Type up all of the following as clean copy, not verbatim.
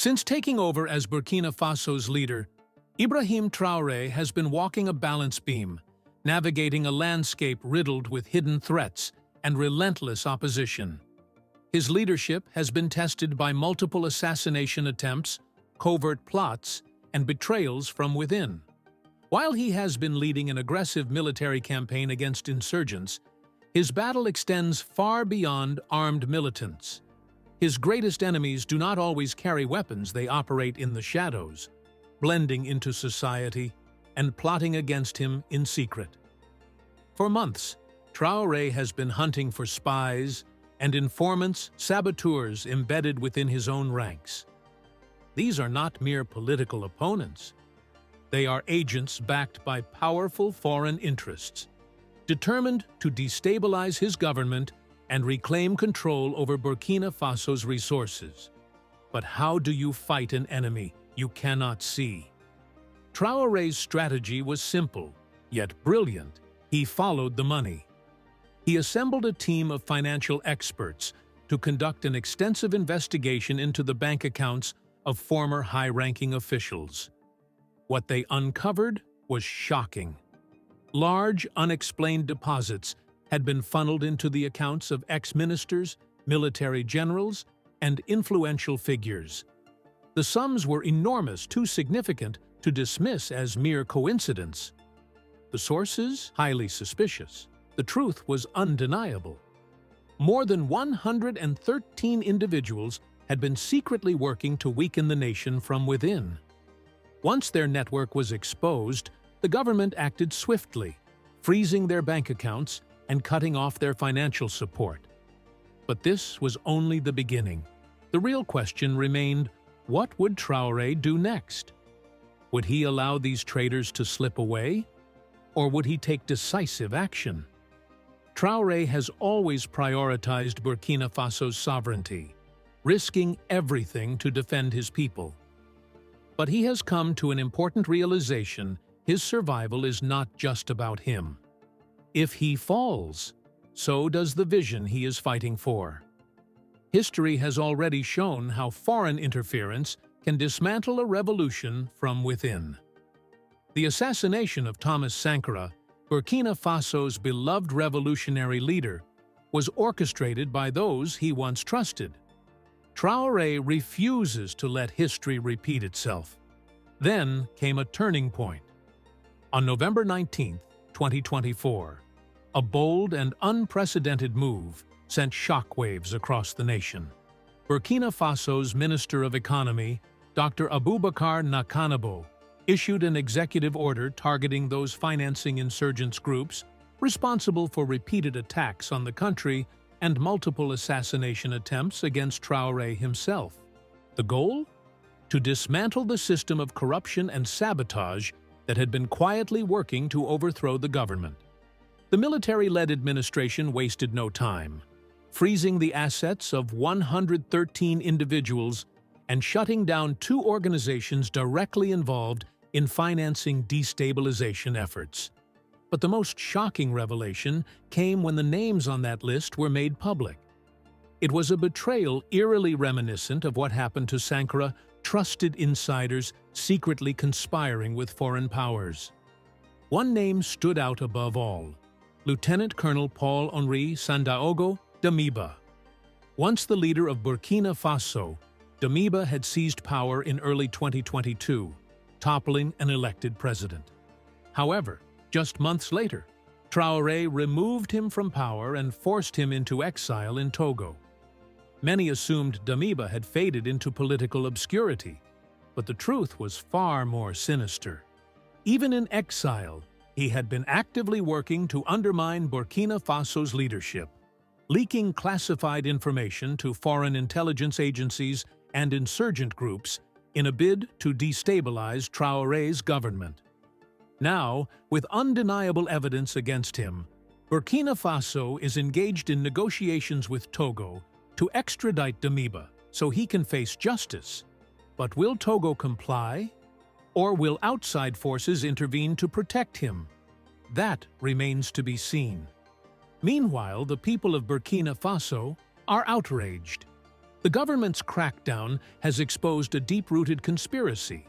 Since taking over as Burkina Faso's leader, Ibrahim Traoré has been walking a balance beam, navigating a landscape riddled with hidden threats and relentless opposition. His leadership has been tested by multiple assassination attempts, covert plots, and betrayals from within. While he has been leading an aggressive military campaign against insurgents, his battle extends far beyond armed militants. His greatest enemies do not always carry weapons. They operate in the shadows, blending into society and plotting against him in secret. For months, Traoré has been hunting for spies and informants, saboteurs embedded within his own ranks. These are not mere political opponents. They are agents backed by powerful foreign interests, determined to destabilize his government and reclaim control over Burkina Faso's resources. But how do you fight an enemy you cannot see? Traoré's strategy was simple, yet brilliant. He followed the money. He assembled a team of financial experts to conduct an extensive investigation into the bank accounts of former high-ranking officials. What they uncovered was shocking. Large, unexplained deposits had been funneled into the accounts of ex-ministers, military generals, and influential figures. The sums were enormous, too significant to dismiss as mere coincidence. The sources, highly suspicious. The truth was undeniable. More than 113 individuals had been secretly working to weaken the nation from within. Once their network was exposed, the government acted swiftly, freezing their bank accounts and cutting off their financial support. But this was only the beginning. The real question remained, what would Traoré do next? Would he allow these traitors to slip away? Or would he take decisive action? Traoré has always prioritized Burkina Faso's sovereignty, risking everything to defend his people. But he has come to an important realization: his survival is not just about him. If he falls, so does the vision he is fighting for. History has already shown how foreign interference can dismantle a revolution from within. The assassination of Thomas Sankara, Burkina Faso's beloved revolutionary leader, was orchestrated by those he once trusted. Traoré refuses to let history repeat itself. Then came a turning point. On November 19, 2024, a bold and unprecedented move sent shockwaves across the nation. Burkina Faso's Minister of Economy, Dr. Abubakar Nakanabo, issued an executive order targeting those financing insurgents groups responsible for repeated attacks on the country and multiple assassination attempts against Traoré himself. The goal? To dismantle the system of corruption and sabotage that had been quietly working to overthrow the government. The military-led administration wasted no time, freezing the assets of 113 individuals and shutting down 2 organizations directly involved in financing destabilization efforts. But the most shocking revelation came when the names on that list were made public. It was a betrayal eerily reminiscent of what happened to Sankara, trusted insiders secretly conspiring with foreign powers. One name stood out above all: Lieutenant Colonel Paul-Henri Sandaogo Damiba. Once the leader of Burkina Faso, Damiba had seized power in early 2022, toppling an elected president. However, just months later, Traoré removed him from power and forced him into exile in Togo. Many assumed Damiba had faded into political obscurity, but the truth was far more sinister. Even in exile, he had been actively working to undermine Burkina Faso's leadership, leaking classified information to foreign intelligence agencies and insurgent groups in a bid to destabilize Traoré's government. Now, with undeniable evidence against him, Burkina Faso is engaged in negotiations with Togo to extradite Damiba so he can face justice. But will Togo comply? Or will outside forces intervene to protect him? That remains to be seen. Meanwhile, the people of Burkina Faso are outraged. The government's crackdown has exposed a deep-rooted conspiracy,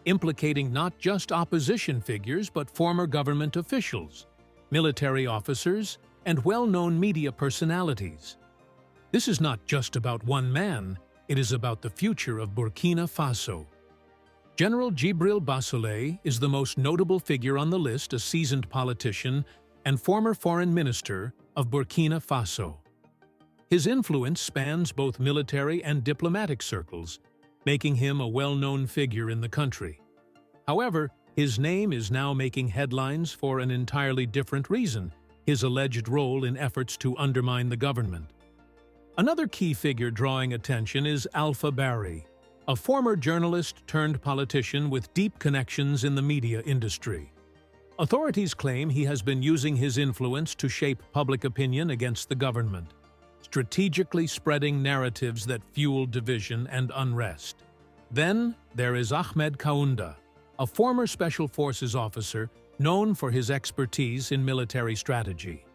implicating not just opposition figures but former government officials, military officers, and well-known media personalities. This is not just about one man, it is about the future of Burkina Faso. General Djibril Bassolé is the most notable figure on the list, a seasoned politician and former foreign minister of Burkina Faso. His influence spans both military and diplomatic circles, making him a well-known figure in the country. However, his name is now making headlines for an entirely different reason: his alleged role in efforts to undermine the government. Another key figure drawing attention is Alpha Barry, a former journalist turned politician with deep connections in the media industry. Authorities claim he has been using his influence to shape public opinion against the government, strategically spreading narratives that fuel division and unrest. Then there is Ahmed Kaunda, a former Special Forces officer known for his expertise in military strategy.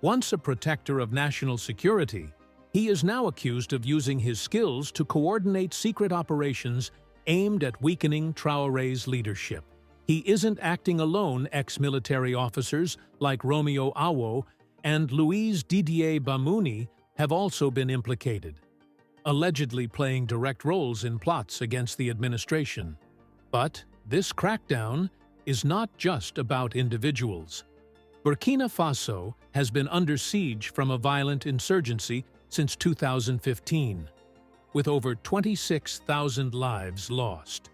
Once a protector of national security, he is now accused of using his skills to coordinate secret operations aimed at weakening Traoré's leadership. He isn't acting alone. Ex-military officers like Romeo Awo and Louise Didier Bamouni have also been implicated, allegedly playing direct roles in plots against the administration. But this crackdown is not just about individuals. Burkina Faso has been under siege from a violent insurgency since 2015, with over 26,000 lives lost.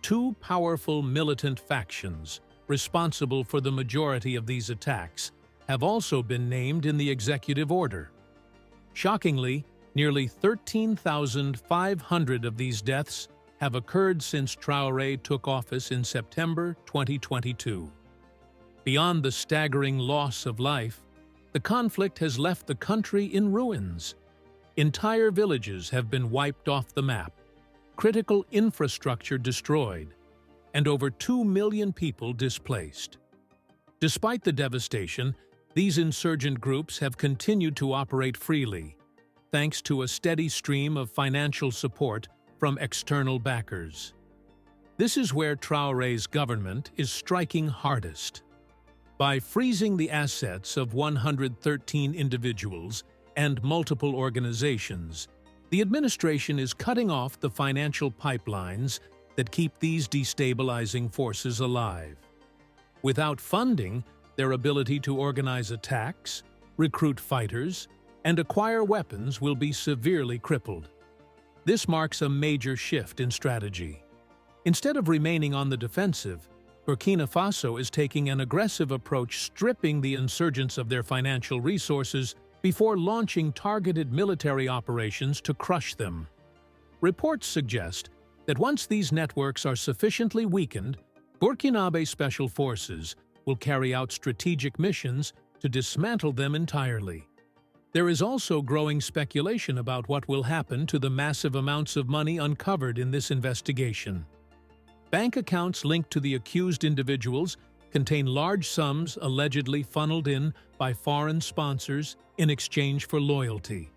Two powerful militant factions, responsible for the majority of these attacks, have also been named in the executive order. Shockingly, nearly 13,500 of these deaths have occurred since Traoré took office in September 2022. Beyond the staggering loss of life, the conflict has left the country in ruins. Entire villages have been wiped off the map, critical infrastructure destroyed, and over 2 million people displaced. Despite the devastation, these insurgent groups have continued to operate freely, thanks to a steady stream of financial support from external backers. This is where Traoré's government is striking hardest. By freezing the assets of 113 individuals and multiple organizations, the administration is cutting off the financial pipelines that keep these destabilizing forces alive. Without funding, their ability to organize attacks, recruit fighters, and acquire weapons will be severely crippled. This marks a major shift in strategy. Instead of remaining on the defensive, Burkina Faso is taking an aggressive approach, stripping the insurgents of their financial resources before launching targeted military operations to crush them. Reports suggest that once these networks are sufficiently weakened, Burkinabe Special Forces will carry out strategic missions to dismantle them entirely. There is also growing speculation about what will happen to the massive amounts of money uncovered in this investigation. Bank accounts linked to the accused individuals contain large sums allegedly funneled in by foreign sponsors in exchange for loyalty.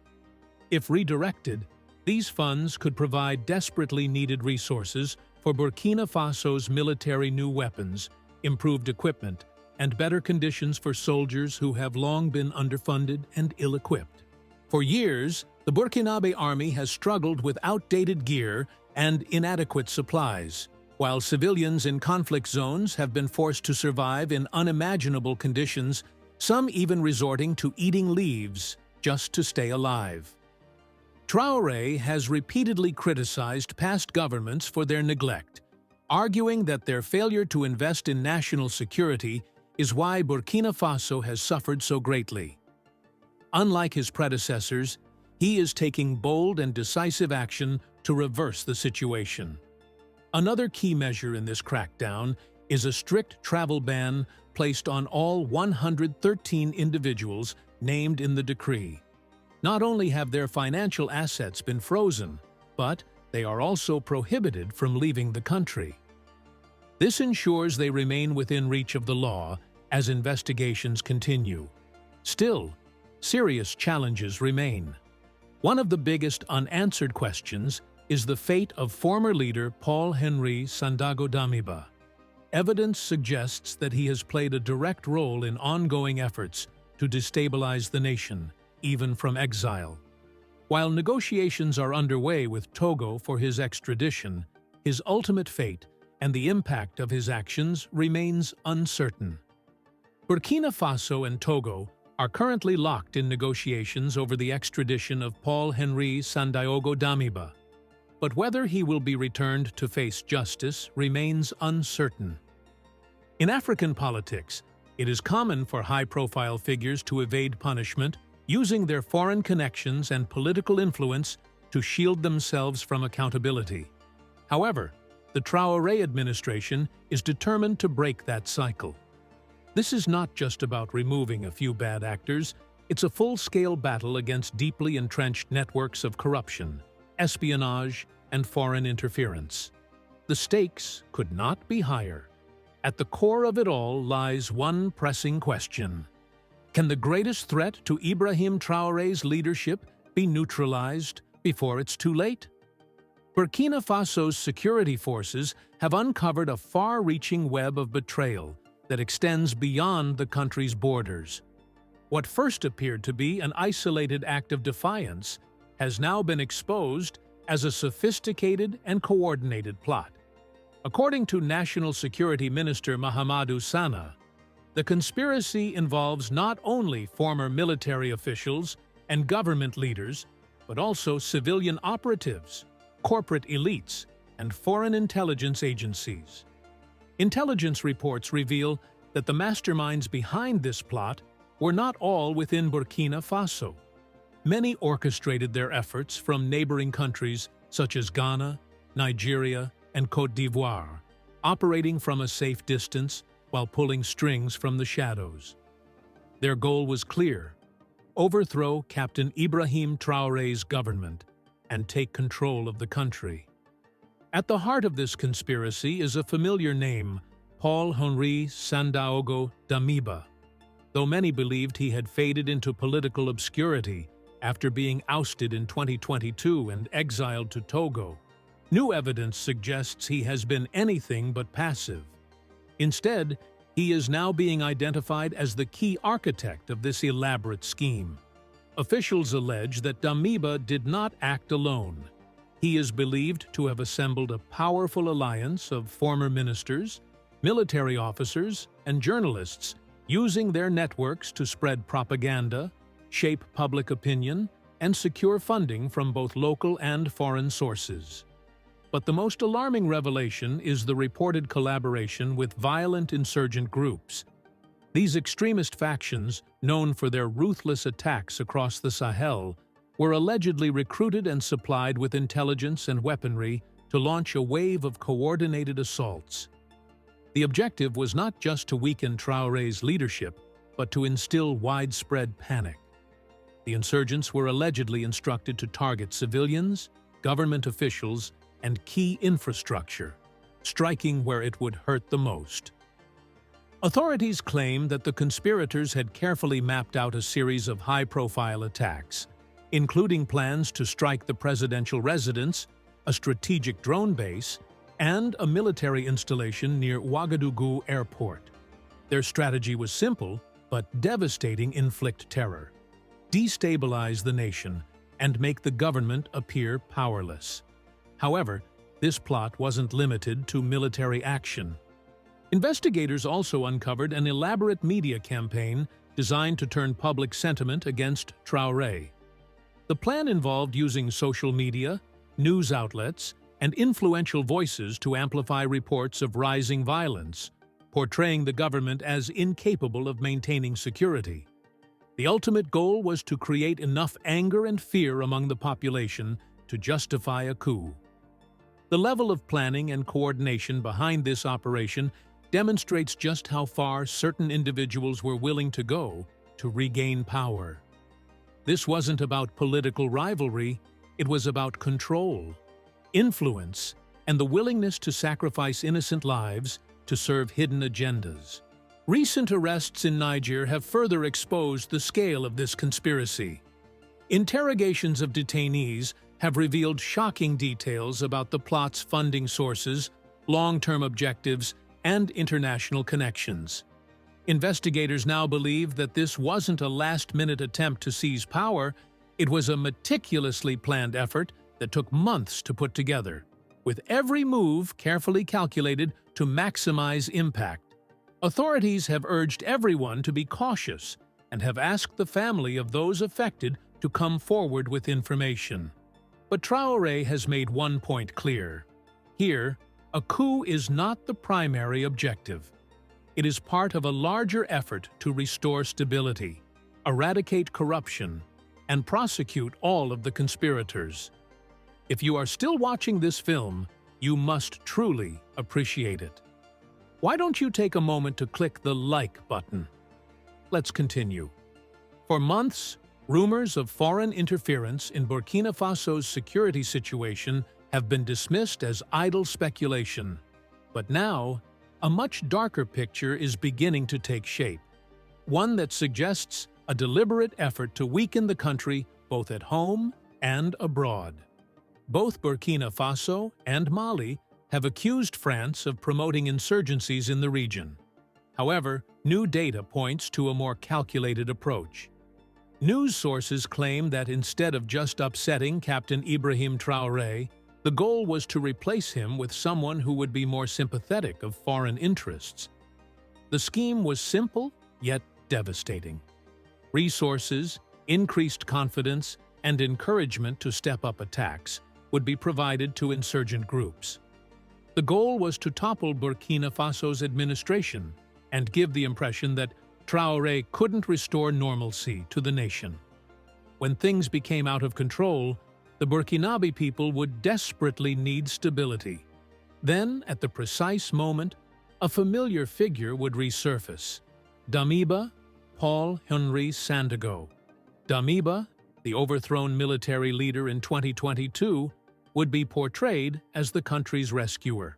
If redirected, these funds could provide desperately needed resources for Burkina Faso's military, new weapons, improved equipment, and better conditions for soldiers who have long been underfunded and ill-equipped. For years, the Burkinabe army has struggled with outdated gear and inadequate supplies, while civilians in conflict zones have been forced to survive in unimaginable conditions, some even resorting to eating leaves just to stay alive. Traoré has repeatedly criticized past governments for their neglect, arguing that their failure to invest in national security is why Burkina Faso has suffered so greatly. Unlike his predecessors, he is taking bold and decisive action to reverse the situation. Another key measure in this crackdown is a strict travel ban placed on all 113 individuals named in the decree. Not only have their financial assets been frozen, but they are also prohibited from leaving the country. This ensures they remain within reach of the law as investigations continue. Still, serious challenges remain. One of the biggest unanswered questions is the fate of former leader Paul-Henri Sandaogo Damiba. Evidence suggests that he has played a direct role in ongoing efforts to destabilize the nation, even from exile. While negotiations are underway with Togo for his extradition, his ultimate fate and the impact of his actions remains uncertain. Burkina Faso and Togo are currently locked in negotiations over the extradition of Paul-Henri Sandaogo Damiba, but whether he will be returned to face justice remains uncertain. In African politics, it is common for high-profile figures to evade punishment, using their foreign connections and political influence to shield themselves from accountability. However, the Traore administration is determined to break that cycle. This is not just about removing a few bad actors, it's a full-scale battle against deeply entrenched networks of corruption, espionage, and foreign interference. The stakes could not be higher. At the core of it all lies one pressing question. Can the greatest threat to Ibrahim Traoré's leadership be neutralized before it's too late? Burkina Faso's security forces have uncovered a far-reaching web of betrayal that extends beyond the country's borders. What first appeared to be an isolated act of defiance has now been exposed as a sophisticated and coordinated plot. According to National Security Minister Mahamadou Sana, the conspiracy involves not only former military officials and government leaders, but also civilian operatives, corporate elites, and foreign intelligence agencies. Intelligence reports reveal that the masterminds behind this plot were not all within Burkina Faso. Many orchestrated their efforts from neighboring countries such as Ghana, Nigeria, and Côte d'Ivoire, operating from a safe distance while pulling strings from the shadows. Their goal was clear: overthrow Captain Ibrahim Traoré's government and take control of the country. At the heart of this conspiracy is a familiar name, Paul-Henri Sandaogo Damiba. Though many believed he had faded into political obscurity after being ousted in 2022 and exiled to Togo, new evidence suggests he has been anything but passive. Instead, he is now being identified as the key architect of this elaborate scheme. Officials allege that Damiba did not act alone. He is believed to have assembled a powerful alliance of former ministers, military officers, and journalists, using their networks to spread propaganda, shape public opinion, and secure funding from both local and foreign sources. But the most alarming revelation is the reported collaboration with violent insurgent groups. These extremist factions, known for their ruthless attacks across the Sahel, were allegedly recruited and supplied with intelligence and weaponry to launch a wave of coordinated assaults. The objective was not just to weaken Traoré's leadership, but to instill widespread panic. The insurgents were allegedly instructed to target civilians, government officials, and key infrastructure, striking where it would hurt the most. Authorities claim that the conspirators had carefully mapped out a series of high-profile attacks, including plans to strike the presidential residence, a strategic drone base, and a military installation near Ouagadougou Airport. Their strategy was simple, but devastating: inflict terror, destabilize the nation, and make the government appear powerless. However, this plot wasn't limited to military action. Investigators also uncovered an elaborate media campaign designed to turn public sentiment against Traoré. The plan involved using social media, news outlets, and influential voices to amplify reports of rising violence, portraying the government as incapable of maintaining security. The ultimate goal was to create enough anger and fear among the population to justify a coup. The level of planning and coordination behind this operation demonstrates just how far certain individuals were willing to go to regain power. This wasn't about political rivalry, it was about control, influence, and the willingness to sacrifice innocent lives to serve hidden agendas. Recent arrests in Niger have further exposed the scale of this conspiracy. Interrogations of detainees have revealed shocking details about the plot's funding sources, long-term objectives, and international connections. Investigators now believe that this wasn't a last-minute attempt to seize power, it was a meticulously planned effort that took months to put together, with every move carefully calculated to maximize impact. Authorities have urged everyone to be cautious and have asked the family of those affected to come forward with information. But Traoré has made one point clear. Here, a coup is not the primary objective. It is part of a larger effort to restore stability, eradicate corruption, and prosecute all of the conspirators. If you are still watching this film, you must truly appreciate it. Why don't you take a moment to click the like button? Let's continue. For months, rumors of foreign interference in Burkina Faso's security situation have been dismissed as idle speculation. But now, a much darker picture is beginning to take shape, one that suggests a deliberate effort to weaken the country both at home and abroad. Both Burkina Faso and Mali have accused France of promoting insurgencies in the region. However, new data points to a more calculated approach. News sources claim that instead of just upsetting Captain Ibrahim Traoré, the goal was to replace him with someone who would be more sympathetic of foreign interests. The scheme was simple, yet devastating. Resources, increased confidence, and encouragement to step up attacks would be provided to insurgent groups. The goal was to topple Burkina Faso's administration and give the impression that Traoré couldn't restore normalcy to the nation. When things became out of control, the Burkinabe people would desperately need stability. Then, at the precise moment, a familiar figure would resurface. Damiba Paul-Henri Sandago. Damiba, the overthrown military leader in 2022, would be portrayed as the country's rescuer,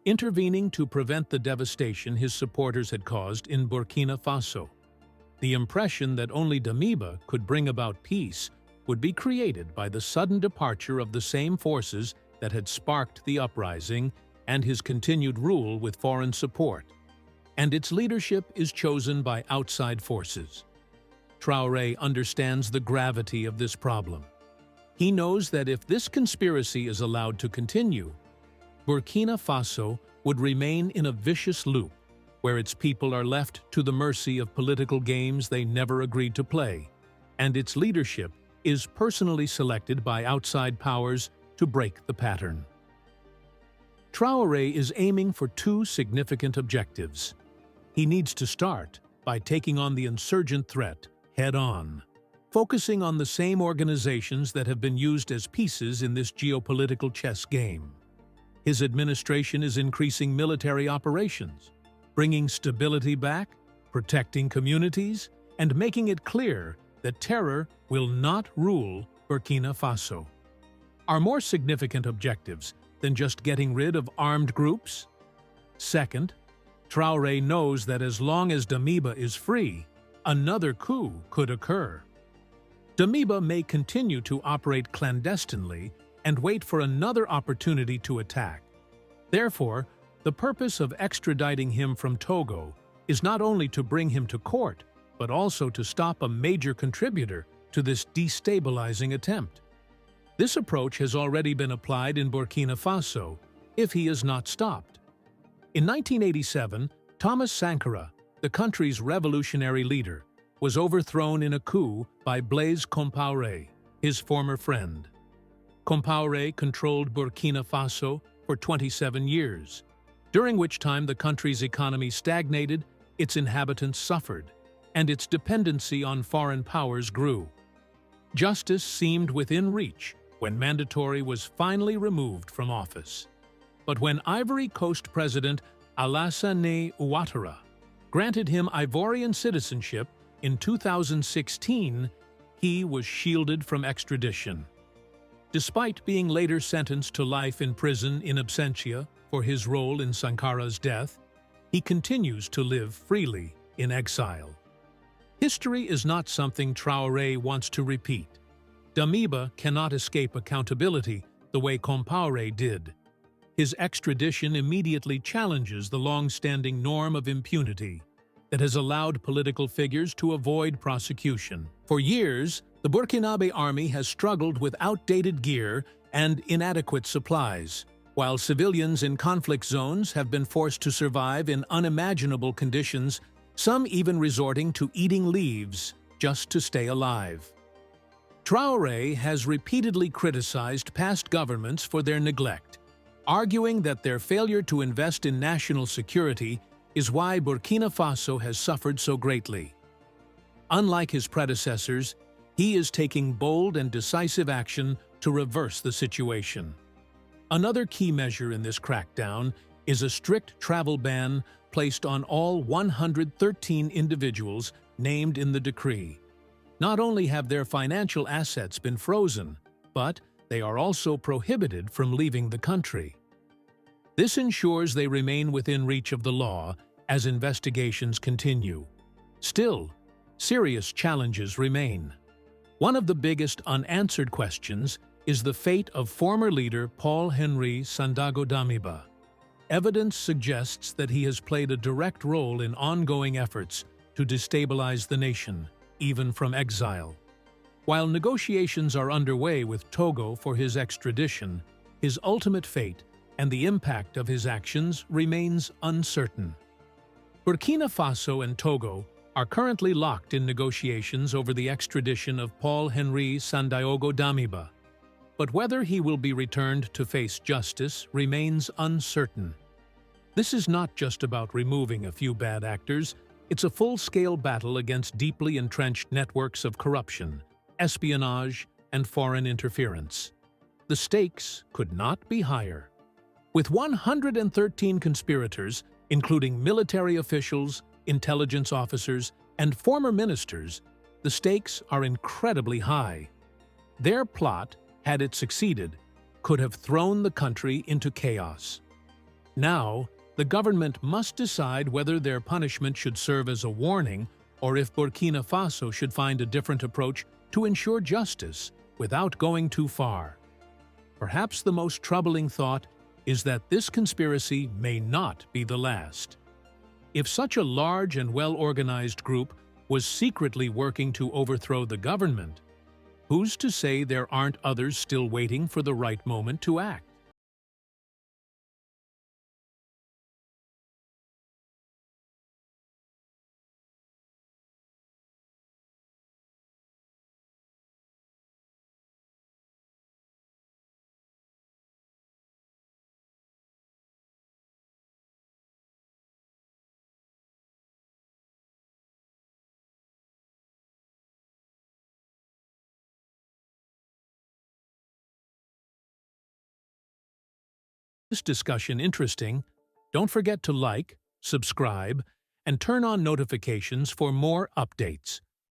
intervening to prevent the devastation his supporters had caused in Burkina Faso. The impression that only Damiba could bring about peace would be created by the sudden departure of the same forces that had sparked the uprising and his continued rule with foreign support. And its leadership is chosen by outside forces. Traoré understands the gravity of this problem. He knows that if this conspiracy is allowed to continue, Burkina Faso would remain in a vicious loop where its people are left to the mercy of political games they never agreed to play, and its leadership is personally selected by outside powers to break the pattern. Traoré is aiming for two significant objectives. He needs to start by taking on the insurgent threat head-on, focusing on the same organizations that have been used as pieces in this geopolitical chess game. His administration is increasing military operations, bringing stability back, protecting communities, and making it clear that terror will not rule Burkina Faso. Are more significant objectives than just getting rid of armed groups? Second, Traoré knows that as long as Damiba is free, another coup could occur. Damiba may continue to operate clandestinely and wait for another opportunity to attack. Therefore, the purpose of extraditing him from Togo is not only to bring him to court, but also to stop a major contributor to this destabilizing attempt. This approach has already been applied in Burkina Faso, if he is not stopped. In 1987, Thomas Sankara, the country's revolutionary leader, was overthrown in a coup by Blaise Compaoré, his former friend. Compaoré controlled Burkina Faso for 27 years, during which time the country's economy stagnated, its inhabitants suffered, and its dependency on foreign powers grew. Justice seemed within reach when Mandatory was finally removed from office. But when Ivory Coast President Alassane Ouattara granted him Ivorian citizenship in 2016, he was shielded from extradition. Despite being later sentenced to life in prison in absentia for his role in Sankara's death, he continues to live freely in exile. History is not something Traoré wants to repeat. Damiba cannot escape accountability the way Compaoré did. His extradition immediately challenges the long-standing norm of impunity that has allowed political figures to avoid prosecution. For years, the Burkinabe army has struggled with outdated gear and inadequate supplies, while civilians in conflict zones have been forced to survive in unimaginable conditions, some even resorting to eating leaves just to stay alive. Traoré has repeatedly criticized past governments for their neglect, arguing that their failure to invest in national security is why Burkina Faso has suffered so greatly. Unlike his predecessors, he is taking bold and decisive action to reverse the situation. Another key measure in this crackdown is a strict travel ban placed on all 113 individuals named in the decree. Not only have their financial assets been frozen, but they are also prohibited from leaving the country. This ensures they remain within reach of the law as investigations continue. Still, serious challenges remain. One of the biggest unanswered questions is the fate of former leader Paul-Henri Sandaogo Damiba. Evidence suggests that he has played a direct role in ongoing efforts to destabilize the nation, even from exile. While negotiations are underway with Togo for his extradition, his ultimate fate and the impact of his actions remains uncertain. Burkina Faso and Togo are currently locked in negotiations over the extradition of Paul-Henri Sandaogo Damiba, but whether he will be returned to face justice remains uncertain. This is not just about removing a few bad actors, it's a full-scale battle against deeply entrenched networks of corruption, espionage, and foreign interference. The stakes could not be higher. With 113 conspirators, including military officials, intelligence officers, and former ministers, the stakes are incredibly high. Their plot, had it succeeded, could have thrown the country into chaos. Now, the government must decide whether their punishment should serve as a warning or if Burkina Faso should find a different approach to ensure justice without going too far. Perhaps the most troubling thought is that this conspiracy may not be the last. If such a large and well-organized group was secretly working to overthrow the government, who's to say there aren't others still waiting for the right moment to act? This discussion interesting, don't forget to like, subscribe, and turn on notifications for more updates.